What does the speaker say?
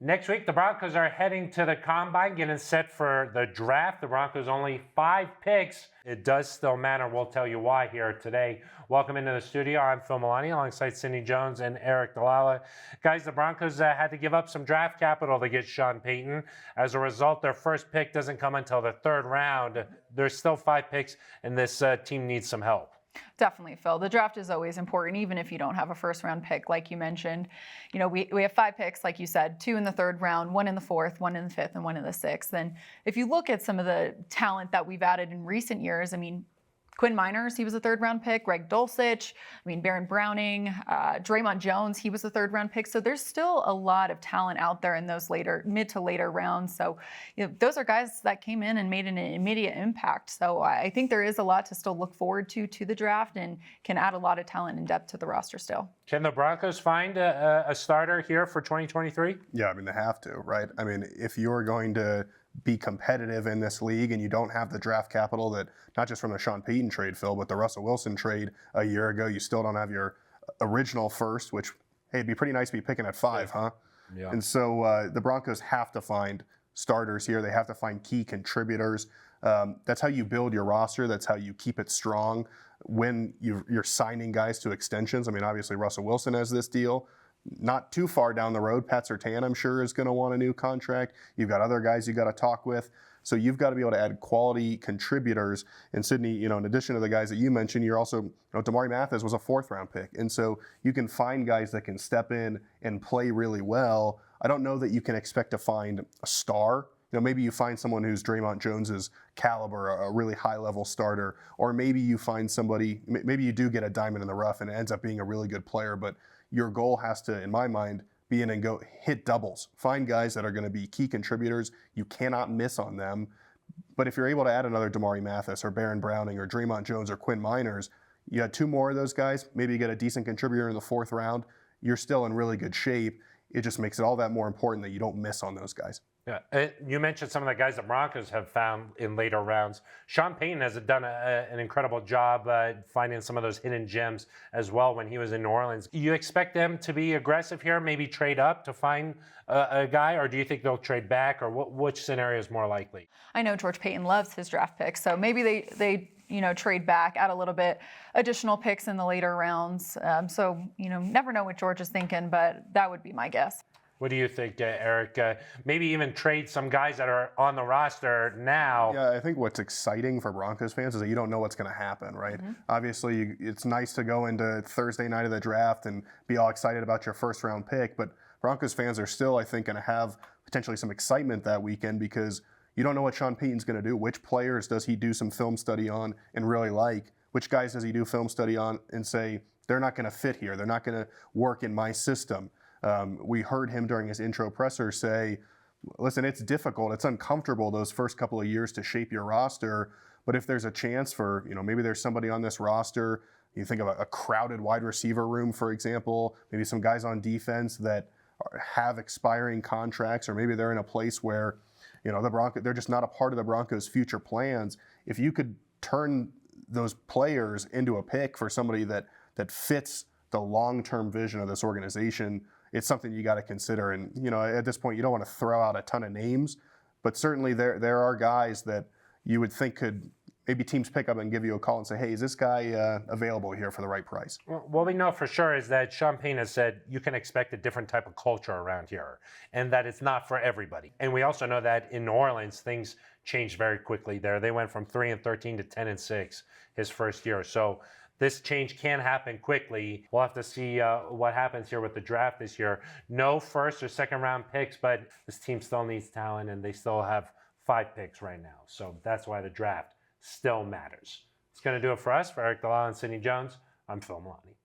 Next week, the Broncos are heading to the Combine, getting set for the draft. The Broncos only 5 picks. It does still matter. We'll tell you why here today. Welcome into the studio. I'm Phil Milani alongside Cindy Jones and Eric Dalala. Guys, the Broncos had to give up some draft capital to get Sean Payton. As a result, their first pick doesn't come until the 3rd round. There's still 5 picks, and this team needs some help. Definitely, Phil. The draft is always important, even if you don't have a first-round pick, like you mentioned. You know, we have 5 picks, like you said, 2 in the 3rd round, 1 in the 4th, 1 in the 5th, and 1 in the 6th. And if you look at some of the talent that we've added in recent years, I mean, Quinn Miners, he was a 3rd-round pick. Greg Dulcich, Baron Browning, Draymond Jones, he was a 3rd-round pick. So there's still a lot of talent out there in those mid to later rounds. So those are guys that came in and made an immediate impact. So I think there is a lot to still look forward to the draft and can add a lot of talent and depth to the roster still. Can the Broncos find a starter here for 2023? Yeah, they have to, right? If you're going to be competitive in this league and you don't have the draft capital that, not just from the Sean Payton trade, Phil, but the Russell Wilson trade a year ago, you still don't have your original first, which, hey, it'd be pretty nice to be picking at 5, huh? Yeah. And so the Broncos have to find starters here. They have to find key contributors. That's how you build your roster. That's how you keep it strong when you're signing guys to extensions. Obviously Russell Wilson has this deal. Not too far down the road, Pat Surtain, I'm sure, is going to want a new contract. You've got other guys you got to talk with. So you've got to be able to add quality contributors. And Sydney, in addition to the guys that you mentioned, you're also, Damari Mathis was a 4th-round pick. And so you can find guys that can step in and play really well. I don't know that you can expect to find a star. Maybe you find someone who's Draymond Jones's caliber, a really high-level starter. Or maybe you find somebody, maybe you do get a diamond in the rough and it ends up being a really good player. But your goal has to, in my mind, be in and go hit doubles. Find guys that are going to be key contributors. You cannot miss on them. But if you're able to add another Damari Mathis or Baron Browning or Draymond Jones or Quinn Miners, you had 2 more of those guys, maybe you get a decent contributor in the 4th round, you're still in really good shape. It just makes it all that more important that you don't miss on those guys. Yeah, you mentioned some of the guys the Broncos have found in later rounds. Sean Payton has done an incredible job finding some of those hidden gems as well when he was in New Orleans. You expect them to be aggressive here, maybe trade up to find a guy, or do you think they'll trade back, or which scenario is more likely? I know George Payton loves his draft picks, so maybe they trade back, add a little bit additional picks in the later rounds. So never know what George is thinking, but that would be my guess. What do you think, Eric? Maybe even trade some guys that are on the roster now. Yeah, I think what's exciting for Broncos fans is that you don't know what's going to happen, right? Mm-hmm. Obviously, it's nice to go into Thursday night of the draft and be all excited about your 1st-round pick, but Broncos fans are still, I think, going to have potentially some excitement that weekend because you don't know what Sean Payton's going to do. Which players does he do some film study on and really like? Which guys does he do film study on and say, they're not going to fit here, they're not going to work in my system? We heard him during his intro presser say, listen, it's difficult, it's uncomfortable those first couple of years to shape your roster, but if there's a chance for, maybe there's somebody on this roster, you think of a crowded wide receiver room, for example, maybe some guys on defense that have expiring contracts, or maybe they're in a place where, the Broncos, they're just not a part of the Broncos' future plans. If you could turn those players into a pick for somebody that fits the long-term vision of this organization, it's something you got to consider. And, at this point, you don't want to throw out a ton of names, but certainly there are guys that you would think could maybe teams pick up and give you a call and say, hey, is this guy available here for the right price? Well, what we know for sure is that Sean Payton has said you can expect a different type of culture around here and that it's not for everybody. And we also know that in New Orleans, things changed very quickly there. They went from 3-13 to 10-6 his first year. So this change can happen quickly. We'll have to see what happens here with the draft this year. No 1st or 2nd-round picks, but this team still needs talent, and they still have 5 picks right now. So that's why the draft still matters. It's going to do it for us. For Eric Dalal and Sidney Jones, I'm Phil Milani.